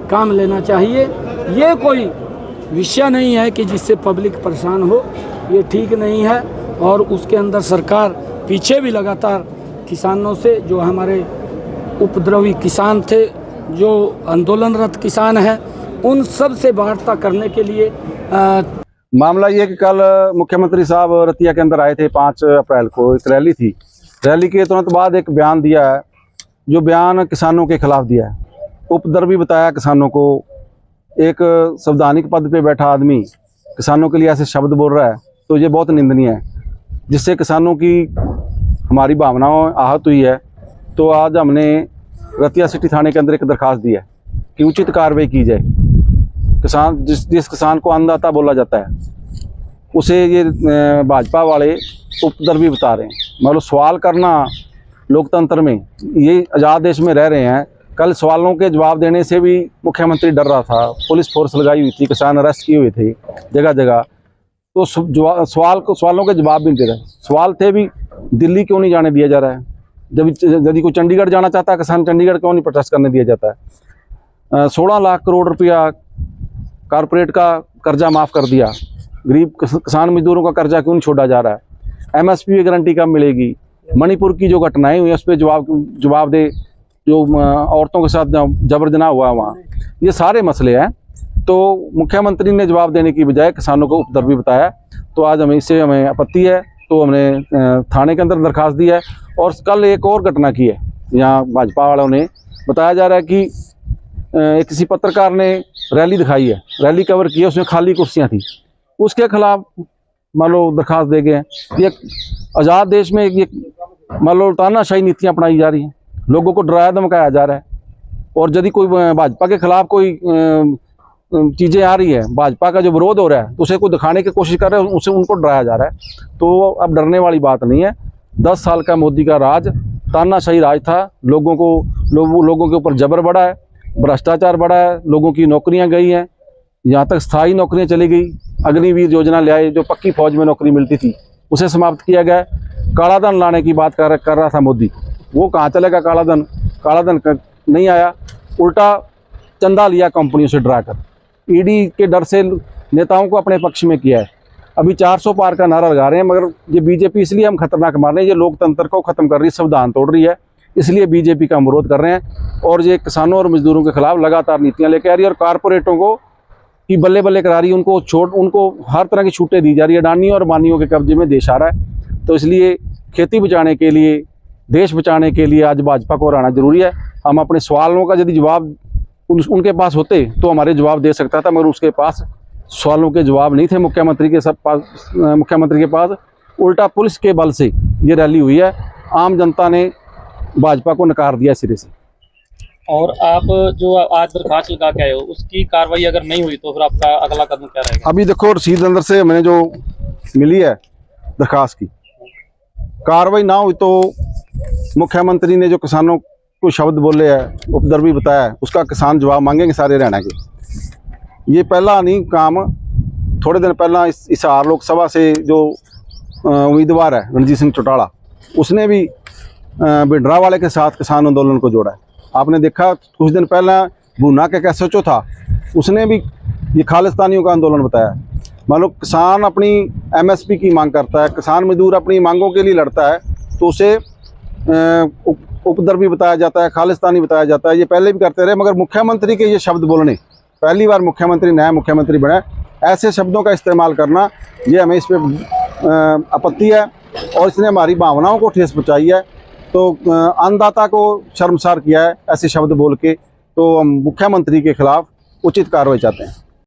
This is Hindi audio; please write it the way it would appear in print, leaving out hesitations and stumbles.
काम लेना चाहिए। ये कोई विषय नहीं है कि जिससे पब्लिक परेशान हो, ये ठीक नहीं है। और उसके अंदर सरकार पीछे भी लगातार किसानों से, जो हमारे उपद्रवी किसान थे, जो आंदोलनरत किसान हैं, उन सब से वार्ता करने के लिए मामला ये कि कल मुख्यमंत्री साहब रतिया के अंदर आए थे 5 अप्रैल को। एक रैली थी, रैली के तुरंत बाद एक बयान दिया है, जो बयान किसानों के खिलाफ दिया है। उपद्रवी बताया किसानों को। एक संवैधानिक पद पे बैठा आदमी किसानों के लिए ऐसे शब्द बोल रहा है, तो ये बहुत निंदनीय है, जिससे किसानों की हमारी भावनाओं आहत हुई है। तो आज हमने रतिया सिटी थाने के अंदर एक दरखास्त दी है कि उचित कार्रवाई की जाए। किसान जिस किसान को अन्नदाता बोला जाता है, उसे ये भाजपा वाले उपद्रवी बता रहे हैं। मतलब सवाल करना लोकतंत्र में, ये आज़ाद देश में रह रहे हैं। कल सवालों के जवाब देने से भी मुख्यमंत्री डर रहा था, पुलिस फोर्स लगाई हुई थी, किसान अरेस्ट किए हुए थे जगह जगह। तो सवालों के जवाब भी नहीं दे रहे। सवाल थे भी, दिल्ली क्यों नहीं जाने दिया जा रहा है? जब यदि कोई चंडीगढ़ जाना चाहता है किसान, चंडीगढ़ क्यों नहीं प्रोटेस्ट करने दिया जाता है? 16 लाख करोड़ रुपया कारपोरेट का कर्जा माफ़ कर दिया, गरीब किसान मजदूरों का कर्जा क्यों नहीं छोड़ा जा रहा है? MSP गारंटी कब मिलेगी? मणिपुर की जो घटनाएं हुई उस पर जवाब दे, जो औरतों के साथ जबर जनाह हुआ वहाँ, ये सारे मसले हैं। तो मुख्यमंत्री ने जवाब देने की बजाय किसानों को उपद्रवी बताया। तो आज हमें आपत्ति है, तो हमने थाने के अंदर दरखास्त दी है। और कल एक और घटना की है, यहाँ भाजपा वालों ने बताया जा रहा है कि किसी पत्रकार ने रैली दिखाई है, रैली कवर की है, उसमें खाली कुर्सियाँ थी, उसके खिलाफ मान लो दरखास्त दे गए हैं। ये आज़ाद देश में ये मान लो तानाशाही नीतियाँ अपनाई जा रही हैं, लोगों को डराया धमकाया जा रहा है। और यदि कोई भाजपा के खिलाफ कोई चीज़ें आ रही है, भाजपा का जो विरोध हो रहा है, तो उसे कोई दिखाने की कोशिश कर रहे हैं, उसे उनको डराया जा रहा है। तो अब डरने वाली बात नहीं है। 10 साल का मोदी का राज तानाशाही राज था। लोगों के ऊपर जबर बढ़ा है, भ्रष्टाचार बढ़ा है, लोगों की नौकरियां गई हैं, यहाँ तक स्थायी नौकरियां चली गई। अग्निवीर योजना ले आए, जो पक्की फौज में नौकरी मिलती थी, उसे समाप्त किया गया। काला धन लाने की बात कर रहा था मोदी, वो कहाँ चलेगा? काला धन नहीं आया, उल्टा चंदा लिया कंपनियों से डरा कर। ईडी के डर से नेताओं को अपने पक्ष में किया है। अभी 400 पार का नारा लगा रहे हैं, मगर ये बीजेपी इसलिए हम खतरनाक मान रहे हैं, ये लोकतंत्र को खत्म कर रही है, संविधान तोड़ रही है, इसलिए बीजेपी का विरोध कर रहे हैं। और ये किसानों और मजदूरों के खिलाफ लगातार नीतियां लेकर आ रही है, और कारपोरेटों को की बल्ले बल्ले करा रही है, उनको हर तरह की छूटें दी जा रही है। अडानियों और अंबानियों के कब्जे में देश आ रहा है। तो इसलिए खेती बचाने के लिए, देश बचाने के लिए आज भाजपा को हराना जरूरी है। हम अपने सवालों का यदि जवाब उनके पास होते तो हमारे जवाब दे सकता था, मगर उसके पास सवालों के जवाब नहीं थे मुख्यमंत्री के पास। उल्टा पुलिस के बल से ये रैली हुई है, आम जनता ने भाजपा को नकार दिया सिरे से। और आप जो आज दरखास्त लगा के आए हो, उसकी कार्रवाई अगर नहीं हुई तो फिर आपका अगला कदम क्या रहेगा? अभी देखो, रसीद अंदर से मैंने जो मिली है दरखास्त की, कार्रवाई ना हुई तो मुख्यमंत्री ने जो किसानों को शब्द बोले हैं, उपद्रवी बताया है, उसका किसान जवाब मांगेंगे सारे हरियाणा के। ये पहला नहीं काम। थोड़े दिन पहला इस हिसार लोकसभा से जो उम्मीदवार है रणजीत सिंह चौटाला, उसने भी भिंडरा वाले के साथ किसान आंदोलन को जोड़ा है। आपने देखा कुछ दिन पहला भूना के SHO था, उसने भी ये खालिस्तानियों का आंदोलन बताया। मान लो किसान अपनी MSP की मांग करता है, किसान मजदूर अपनी मांगों के लिए लड़ता है, तो उसे उपद्रवी बताया जाता है, खालिस्तानी बताया जाता है। ये पहले भी करते रहे, मगर मुख्यमंत्री के ये शब्द बोलने, पहली बार मुख्यमंत्री नया मुख्यमंत्री बना, ऐसे शब्दों का इस्तेमाल करना, ये हमें इस पर आपत्ति है। और इसने हमारी भावनाओं को ठेस पहुँचाई है। तो अन्नदाता को शर्मसार किया है ऐसे शब्द बोल के। तो हम मुख्यमंत्री के खिलाफ उचित कार्रवाई चाहते हैं।